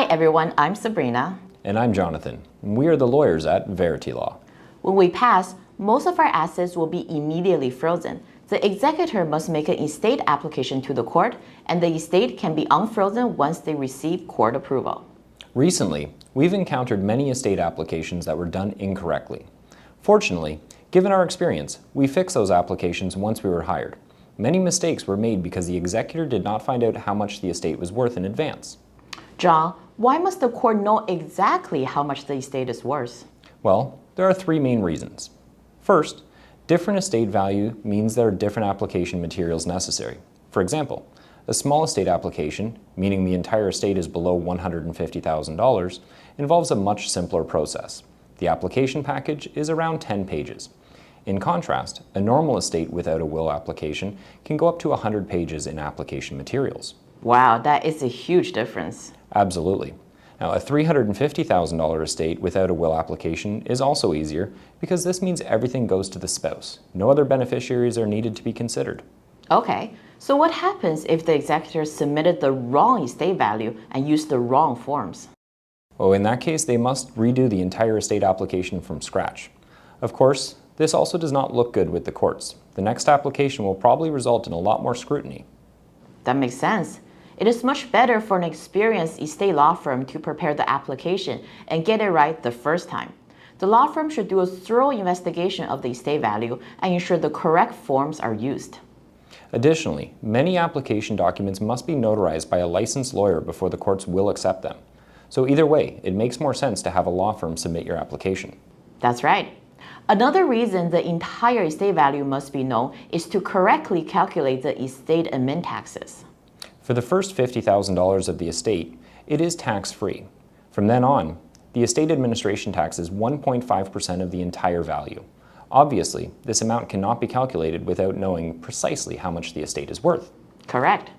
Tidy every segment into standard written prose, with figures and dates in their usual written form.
everyone, I'm Sabrina. And I'm Jonathan. We are the lawyers at Verity Law. When we pass, most of our assets will be immediately frozen. The executor must make an estate application to the court, and the estate can be unfrozen once they receive court approval. Recently, we've encountered many estate applications that were done incorrectly. Fortunately, given our experience, we fixed those applications once we were hired. Many mistakes were made because the executor did not find out how much the estate was worth in advance. John, why must the court know exactly how much the estate is worth? Well, there are three main reasons. First, different estate value means there are different application materials necessary. For example, a small estate application, meaning the entire estate is below $150,000, involves a much simpler process. The application package is around 10 pages. In contrast, a normal estate without a will application can go up to 100 pages in application materials. Wow, that is a huge difference. Absolutely. Now, a $350,000 estate without a will application is also easier because this means everything goes to the spouse. No other beneficiaries are needed to be considered. Okay, so what happens if the executor submitted the wrong estate value and used the wrong forms? Well, in that case, they must redo the entire estate application from scratch. Of course, this also does not look good with the courts. The next application will probably result in a lot more scrutiny. That makes sense. It is much better for an experienced estate law firm to prepare the application and get it right the first time. The law firm should do a thorough investigation of the estate value and ensure the correct forms are used. Additionally, many application documents must be notarized by a licensed lawyer before the courts will accept them. So either way, it makes more sense to have a law firm submit your application. That's right. Another reason the entire estate value must be known is to correctly calculate the estate admin taxes. For the first $50,000 of the estate, it is tax-free. From then on, the estate administration tax is 1.5% of the entire value. Obviously, this amount cannot be calculated without knowing precisely how much the estate is worth. Correct.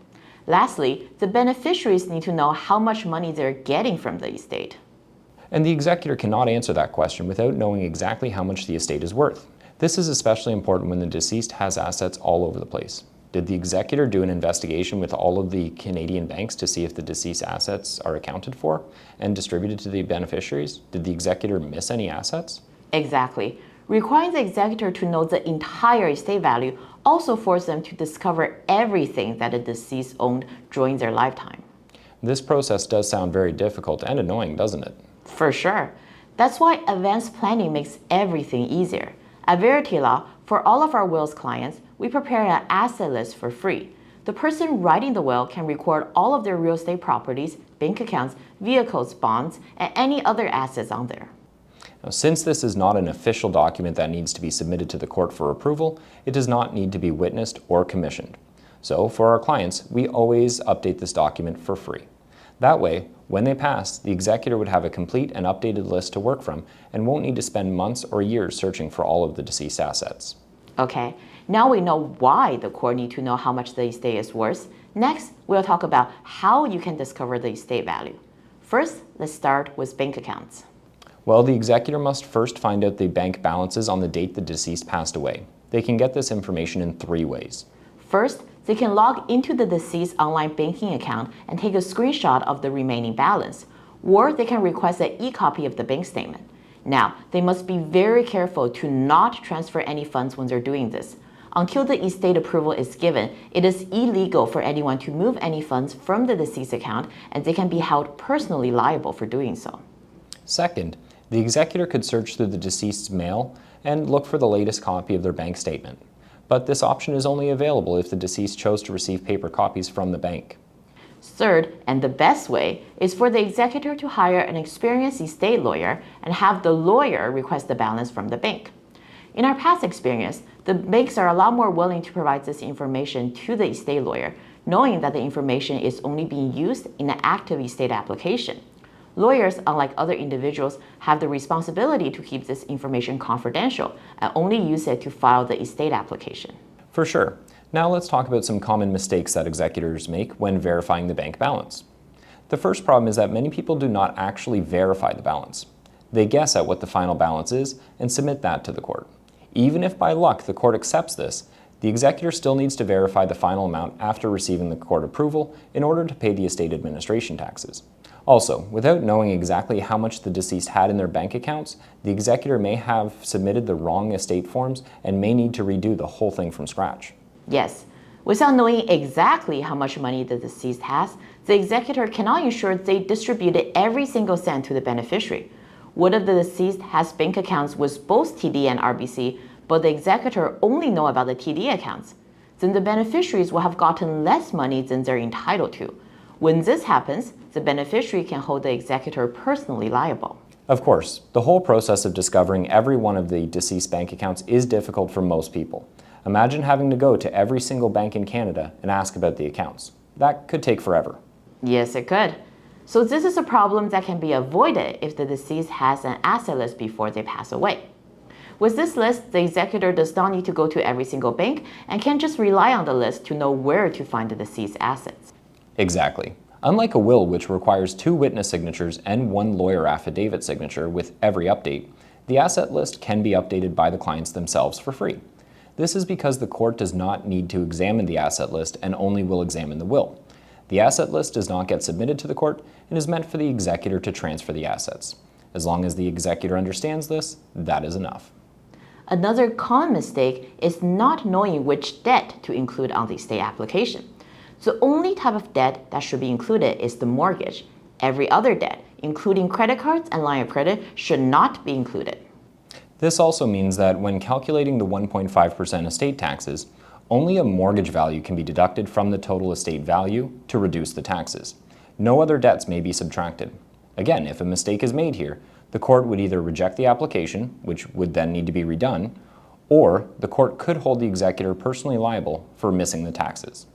Lastly, the beneficiaries need to know how much money they're getting from the estate. And the executor cannot answer that question without knowing exactly how much the estate is worth. This is especially important when the deceased has assets all over the place. Did the executor do an investigation with all of the Canadian banks to see if the deceased assets are accounted for and distributed to the beneficiaries? Did the executor miss any assets? Exactly. Requiring the executor to know the entire estate value also forces them to discover everything that the deceased owned during their lifetime. This process does sound very difficult and annoying, doesn't it? For sure. That's why advanced planning makes everything easier. At Verity Law, for all of our wills clients, we prepare an asset list for free. The person writing the will can record all of their real estate properties, bank accounts, vehicles, bonds, and any other assets on there. Now, since this is not an official document that needs to be submitted to the court for approval, it does not need to be witnessed or commissioned. So for our clients, we always update this document for free. That way, when they pass, the executor would have a complete and updated list to work from and won't need to spend months or years searching for all of the deceased assets. Okay, now we know why the court needs to know how much the estate is worth. Next, we'll talk about how you can discover the estate value. First, let's start with bank accounts. Well, the executor must first find out the bank balances on the date the deceased passed away. They can get this information in three ways. First, they can log into the deceased online banking account and take a screenshot of the remaining balance, or they can request an e-copy of the bank statement. Now, they must be very careful to not transfer any funds when they're doing this. Until the estate approval is given, it is illegal for anyone to move any funds from the deceased account, and they can be held personally liable for doing so. Second, the executor could search through the deceased's mail and look for the latest copy of their bank statement. But this option is only available if the deceased chose to receive paper copies from the bank. Third, and the best way, is for the executor to hire an experienced estate lawyer and have the lawyer request the balance from the bank. In our past experience, the banks are a lot more willing to provide this information to the estate lawyer, knowing that the information is only being used in an active estate application. Lawyers, unlike other individuals, have the responsibility to keep this information confidential and only use it to file the estate application. For sure. Now let's talk about some common mistakes that executors make when verifying the bank balance. The first problem is that many people do not actually verify the balance. They guess at what the final balance is and submit that to the court. Even if by luck the court accepts this, The executor still needs to verify the final amount after receiving the court approval in order to pay the estate administration taxes. Also, without knowing exactly how much the deceased had in their bank accounts, the executor may have submitted the wrong estate forms and may need to redo the whole thing from scratch. Yes, without knowing exactly how much money the deceased has, the executor cannot ensure they distributed every single cent to the beneficiary. What if the deceased has bank accounts with both TD and RBC, but the executor only knows about the TD accounts? Then the beneficiaries will have gotten less money than they're entitled to. When this happens, the beneficiary can hold the executor personally liable. Of course, the whole process of discovering every one of the deceased bank accounts is difficult for most people. Imagine having to go to every single bank in Canada and ask about the accounts. That could take forever. Yes, it could. So this is a problem that can be avoided if the deceased has an asset list before they pass away. With this list, the executor does not need to go to every single bank and can just rely on the list to know where to find the deceased assets. Exactly. Unlike a will, which requires 2 witness signatures and 1 lawyer affidavit signature with every update, the asset list can be updated by the clients themselves for free. This is because the court does not need to examine the asset list and only will examine the will. The asset list does not get submitted to the court and is meant for the executor to transfer the assets. As long as the executor understands this, that is enough. Another common mistake is not knowing which debt to include on the estate application. The only type of debt that should be included is the mortgage. Every other debt, including credit cards and line of credit, should not be included. This also means that when calculating the 1.5% estate taxes, only a mortgage value can be deducted from the total estate value to reduce the taxes. No other debts may be subtracted. Again, if a mistake is made here, the court would either reject the application, which would then need to be redone, or the court could hold the executor personally liable for missing the taxes.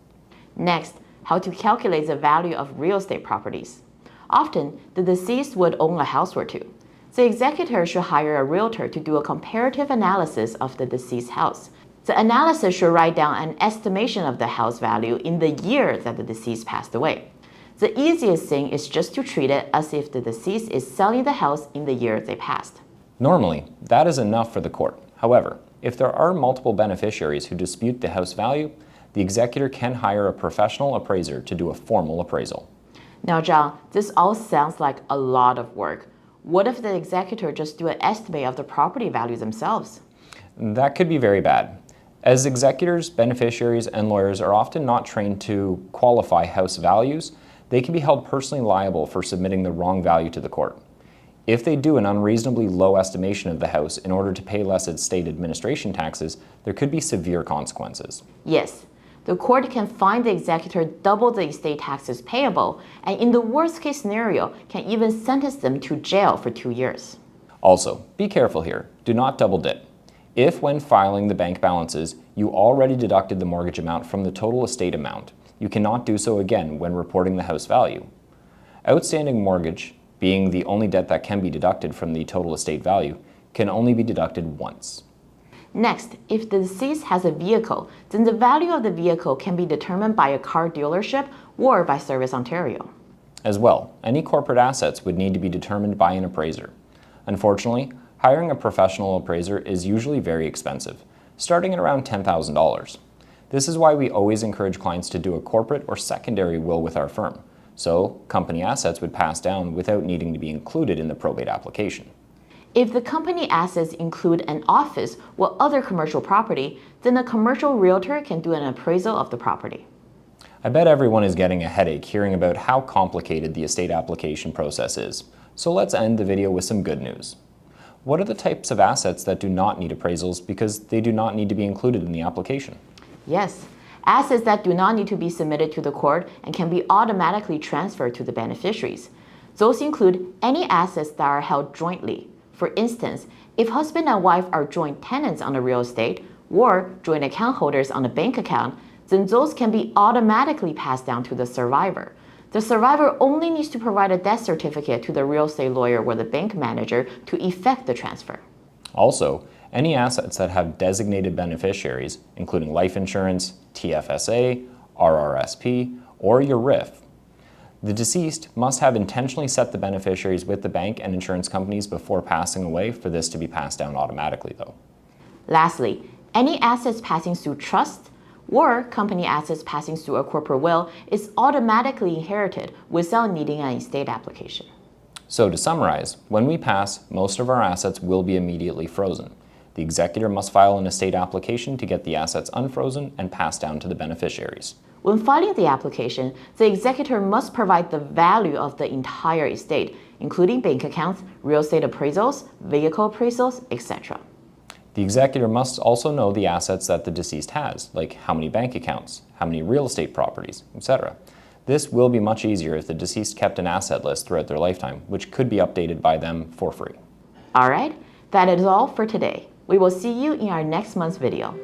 Next, how to calculate the value of real estate properties. Often, the deceased would own a house or two. The executor should hire a realtor to do a comparative analysis of the deceased house. The analysis should write down an estimation of the house value in the year that the deceased passed away. The easiest thing is just to treat it as if the deceased is selling the house in the year they passed. Normally, that is enough for the court. However, if there are multiple beneficiaries who dispute the house value, the executor can hire a professional appraiser to do a formal appraisal. Now, John, this all sounds like a lot of work. What if the executor just do an estimate of the property value themselves? That could be very bad. As executors, beneficiaries, and lawyers are often not trained to qualify house values, they can be held personally liable for submitting the wrong value to the court. If they do an unreasonably low estimation of the house in order to pay less estate administration taxes, there could be severe consequences. Yes. The court can fine the executor double the estate taxes payable, and in the worst case scenario, can even sentence them to jail for 2 years. Also, be careful here. Do not double dip. If, when filing the bank balances, you already deducted the mortgage amount from the total estate amount, you cannot do so again when reporting the house value. Outstanding mortgage, being the only debt that can be deducted from the total estate value, can only be deducted once. Next, if the deceased has a vehicle, then the value of the vehicle can be determined by a car dealership or by Service Ontario. As well, any corporate assets would need to be determined by an appraiser. Unfortunately, hiring a professional appraiser is usually very expensive, starting at around $10,000. This is why we always encourage clients to do a corporate or secondary will with our firm, so company assets would pass down without needing to be included in the probate application. If the company assets include an office or other commercial property, then a commercial realtor can do an appraisal of the property. I bet everyone is getting a headache hearing about how complicated the estate application process is, so let's end the video with some good news. What are the types of assets that do not need appraisals because they do not need to be included in the application? Yes, assets that do not need to be submitted to the court and can be automatically transferred to the beneficiaries. Those include any assets that are held jointly. For instance, if husband and wife are joint tenants on a real estate or joint account holders on a bank account, then those can be automatically passed down to the survivor. The survivor only needs to provide a death certificate to the real estate lawyer or the bank manager to effect the transfer. Also, any assets that have designated beneficiaries, including life insurance, TFSA, RRSP, or your RIF, the deceased must have intentionally set the beneficiaries with the bank and insurance companies before passing away for this to be passed down automatically, though. Lastly, Any assets passing through trust or company assets passing through a corporate will is automatically inherited without needing an estate application. So to summarize, when we pass, most of our assets will be immediately frozen. The executor must file an estate application to get the assets unfrozen and passed down to the beneficiaries. When filing the application, the executor must provide the value of the entire estate, including bank accounts, real estate appraisals, vehicle appraisals, etc. The executor must also know the assets that the deceased has, like how many bank accounts, how many real estate properties, etc. This will be much easier if the deceased kept an asset list throughout their lifetime, which could be updated by them for free. All right, that is all for today. We will see you in our next month's video.